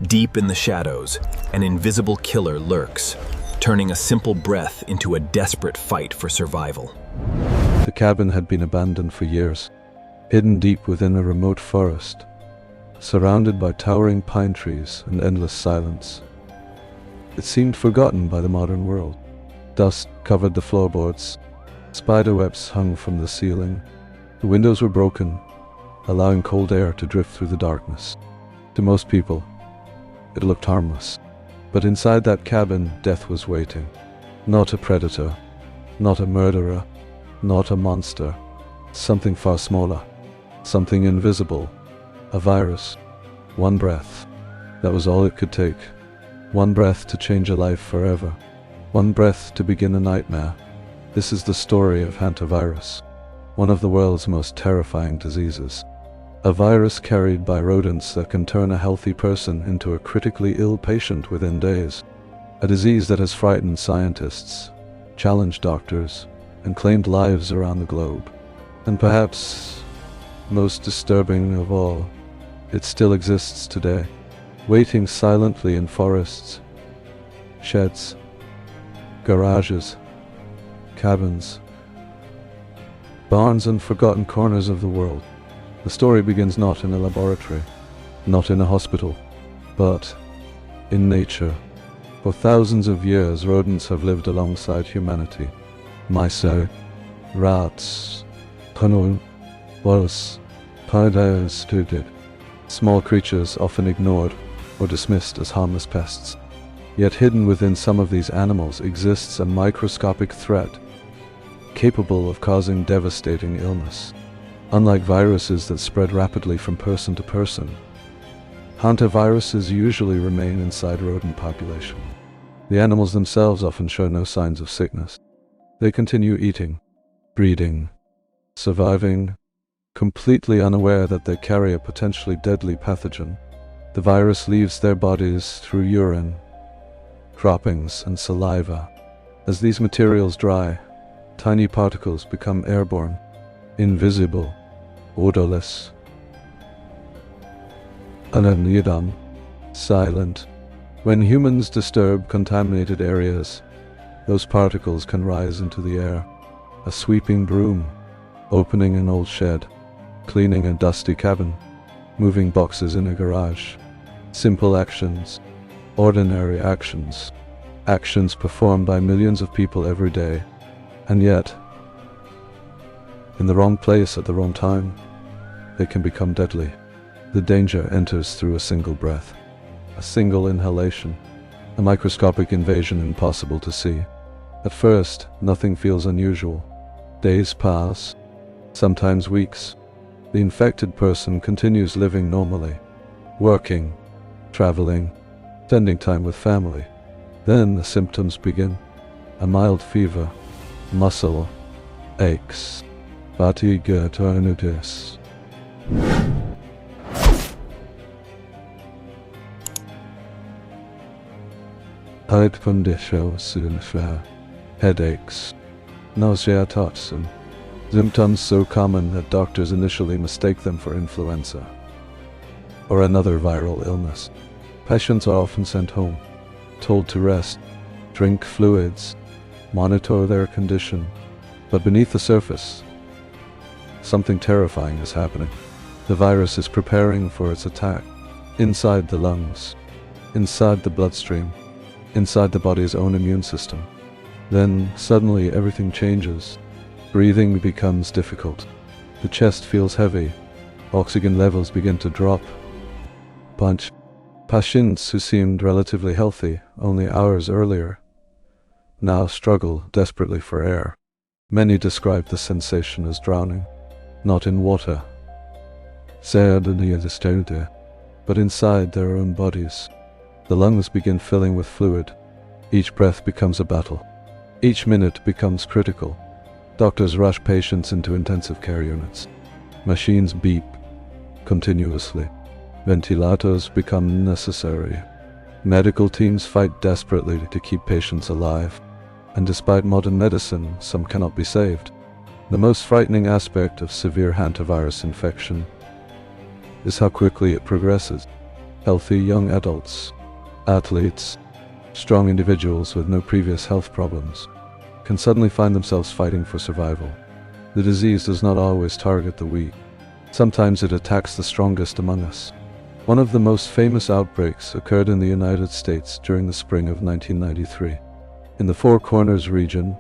Deep in the shadows, an invisible killer lurks, turning a simple breath into a desperate fight for survival. The cabin had been abandoned for years, hidden deep within a remote forest, surrounded by towering pine trees and endless silence. It seemed forgotten by the modern world. Dust covered the floorboards, spiderwebs hung from the ceiling. The windows were broken, allowing cold air to drift through the darkness. To most people, it looked harmless. But inside that cabin, death was waiting. Not a predator, not a murderer, not a monster. Something far smaller, something invisible. A virus. One breath. That was all it could take. One breath to change a life forever. One breath to begin a nightmare. This is the story of Hantavirus, one of the world's most terrifying diseases. A virus carried by rodents that can turn a healthy person into a critically ill patient within days. A disease that has frightened scientists, challenged doctors, and claimed lives around the globe. And perhaps most disturbing of all, it still exists today, waiting silently in forests, sheds, garages, cabins, barns, and forgotten corners of the world. The story begins not in a laboratory, not in a hospital, but in nature. For thousands of years, rodents have lived alongside humanity. Mice, rats, tunnel, walrus, spiders, small creatures often ignored or dismissed as harmless pests. Yet hidden within some of these animals exists a microscopic threat capable of causing devastating illness. Unlike viruses that spread rapidly from person to person, hantaviruses usually remain inside rodent population. The animals themselves often show no signs of sickness. They continue eating, breeding, surviving, completely unaware that they carry a potentially deadly pathogen. The virus leaves their bodies through urine, droppings, and saliva. As these materials dry, tiny particles become airborne, invisible, odorless, unidam, silent. When humans disturb contaminated areas, those particles can rise into the air. A sweeping broom, opening an old shed, cleaning a dusty cabin, moving boxes in a garage. Simple actions, ordinary actions, actions performed by millions of people every day. And yet, in the wrong place at the wrong time, they can become deadly. The danger enters through a single breath, a single inhalation, a microscopic invasion impossible to see. At first, nothing feels unusual. Days pass, sometimes weeks. The infected person continues living normally, working, traveling, spending time with family. Then the symptoms begin. A mild fever, muscle aches, fatigue, tonitis. Headaches, nausea, toxin. Symptoms so common that doctors initially mistake them for influenza or another viral illness. Patients are often sent home, told to rest, drink fluids, monitor their condition. But beneath the surface, something terrifying is happening. The virus is preparing for its attack. Inside the lungs, inside the bloodstream, inside the body's own immune system. Then, suddenly, everything changes. Breathing becomes difficult. The chest feels heavy. Oxygen levels begin to drop. Patients who seemed relatively healthy only hours earlier now struggle desperately for air. Many describe the sensation as drowning, not in water, but inside their own bodies. The lungs begin filling with fluid. Each breath becomes a battle. Each minute becomes critical. Doctors rush patients into intensive care units. Machines beep continuously. Ventilators become necessary. Medical teams fight desperately to keep patients alive. And despite modern medicine, some cannot be saved. The most frightening aspect of severe hantavirus infection is how quickly it progresses. Healthy young adults, athletes, strong individuals with no previous health problems can suddenly find themselves fighting for survival. The disease does not always target the weak. Sometimes it attacks the strongest among us. One of the most famous outbreaks occurred in the United States during the spring of 1993. In the Four Corners region,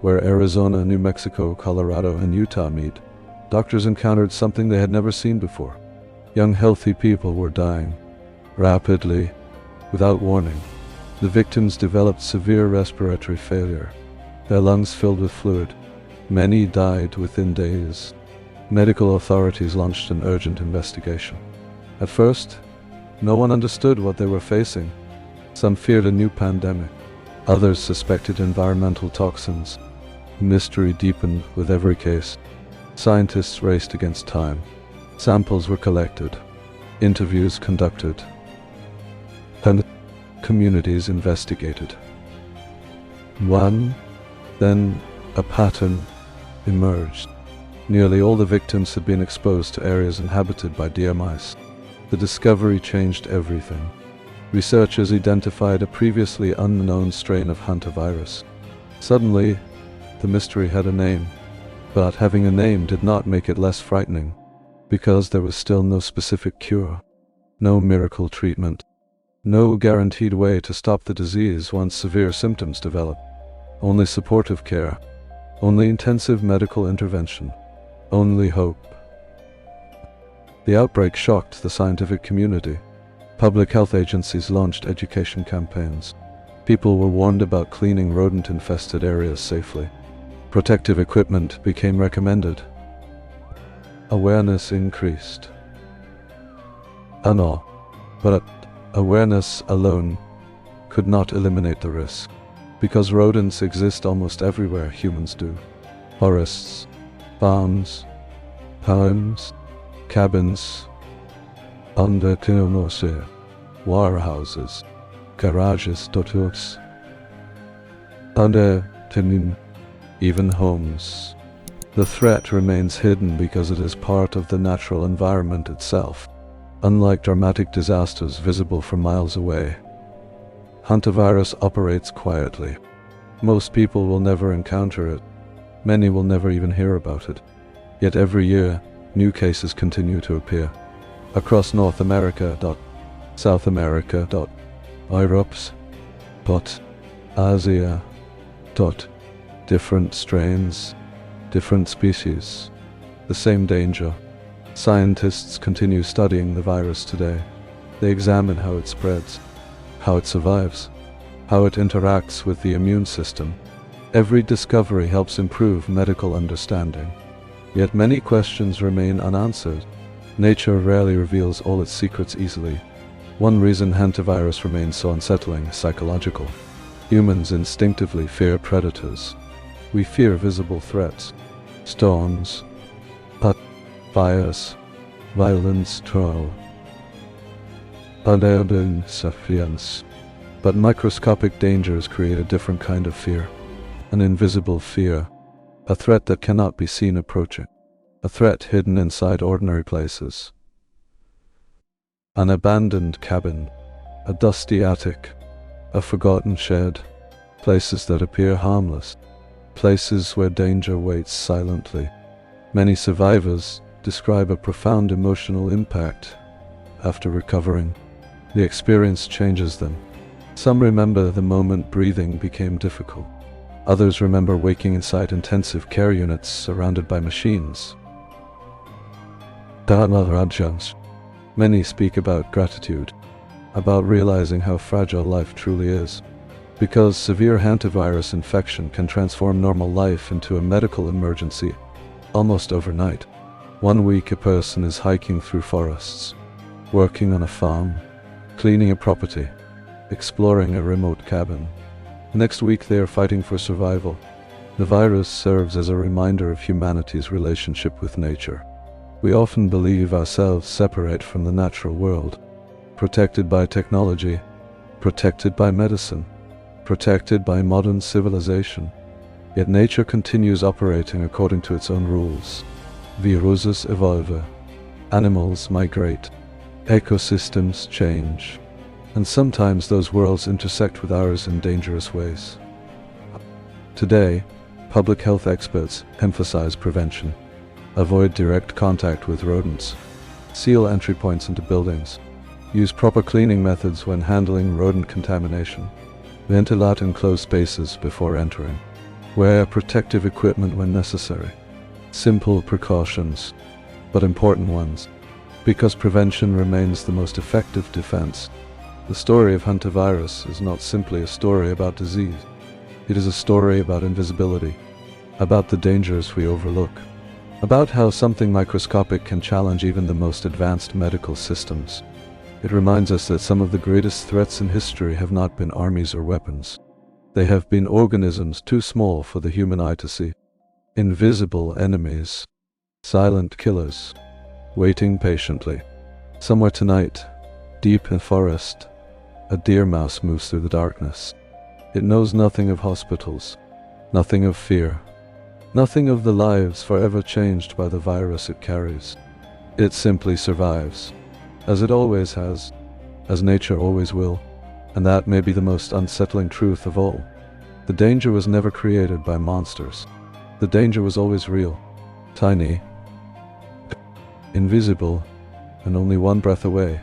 where Arizona, New Mexico, Colorado, and Utah meet, doctors encountered something they had never seen before. Young, healthy people were dying, rapidly, without warning. The victims developed severe respiratory failure, their lungs filled with fluid. Many died within days. Medical authorities launched an urgent investigation. At first, no one understood what they were facing. Some feared a new pandemic. Others suspected environmental toxins. Mystery deepened with every case. Scientists raced against time. Samples were collected. Interviews conducted. And communities investigated. Then a pattern emerged. Nearly all the victims had been exposed to areas inhabited by deer mice. The discovery changed everything. Researchers identified a previously unknown strain of Hantavirus. Suddenly, the mystery had a name. But having a name did not make it less frightening, because there was still no specific cure, no miracle treatment, no guaranteed way to stop the disease once severe symptoms develop. Only supportive care, only intensive medical intervention, only hope. The outbreak shocked the scientific community. Public health agencies launched education campaigns. People were warned about cleaning rodent-infested areas safely. Protective equipment became recommended. Awareness increased. But awareness alone could not eliminate the risk, because rodents exist almost everywhere humans do. Forests, farms, homes, cabins, underground warehouses, garages, toilets, even homes. The threat remains hidden because it is part of the natural environment itself, unlike dramatic disasters visible from miles away. Hantavirus operates quietly. Most people will never encounter it. Many will never even hear about it. Yet every year, new cases continue to appear. Across North America, South America, Europe, Asia, different strains, different species, the same danger. Scientists continue studying the virus today. They examine how it spreads, how it survives, how it interacts with the immune system. Every discovery helps improve medical understanding. Yet many questions remain unanswered. Nature rarely reveals all its secrets easily. One reason hantavirus remains so unsettling is psychological. Humans instinctively fear predators. We fear visible threats, storms, fires, violence, troll, sufferance. But microscopic dangers create a different kind of fear, an invisible fear, a threat that cannot be seen approaching, a threat hidden inside ordinary places. An abandoned cabin, a dusty attic, a forgotten shed, places that appear harmless, places where danger waits silently. Many survivors describe a profound emotional impact after recovering. The experience changes them. Some remember the moment breathing became difficult. Others remember waking inside intensive care units surrounded by machines. Many speak about gratitude, about realizing how fragile life truly is. Because severe hantavirus infection can transform normal life into a medical emergency almost overnight. One week a person is hiking through forests, working on a farm, cleaning a property, exploring a remote cabin. Next week they are fighting for survival. The virus serves as a reminder of humanity's relationship with nature. We often believe ourselves separate from the natural world, protected by technology, protected by medicine, protected by modern civilization. Yet nature continues operating according to its own rules. Viruses evolve. Animals migrate. Ecosystems change, and sometimes those worlds intersect with ours in dangerous ways. Today, public health experts emphasize prevention. Avoid direct contact with rodents. Seal entry points into buildings. Use proper cleaning methods when handling rodent contamination. Ventilate enclosed spaces before entering. Wear protective equipment when necessary. Simple precautions, but important ones, because prevention remains the most effective defense. The story of Hantavirus is not simply a story about disease. It is a story about invisibility, about the dangers we overlook, about how something microscopic can challenge even the most advanced medical systems. It reminds us that some of the greatest threats in history have not been armies or weapons. They have been organisms too small for the human eye to see. Invisible enemies, silent killers, waiting patiently. Somewhere tonight, deep in forest, a deer mouse moves through the darkness. It knows nothing of hospitals, nothing of fear, nothing of the lives forever changed by the virus it carries. It simply survives, as it always has, as nature always will, and that may be the most unsettling truth of all. The danger was never created by monsters. The danger was always real, tiny, invisible, and only one breath away.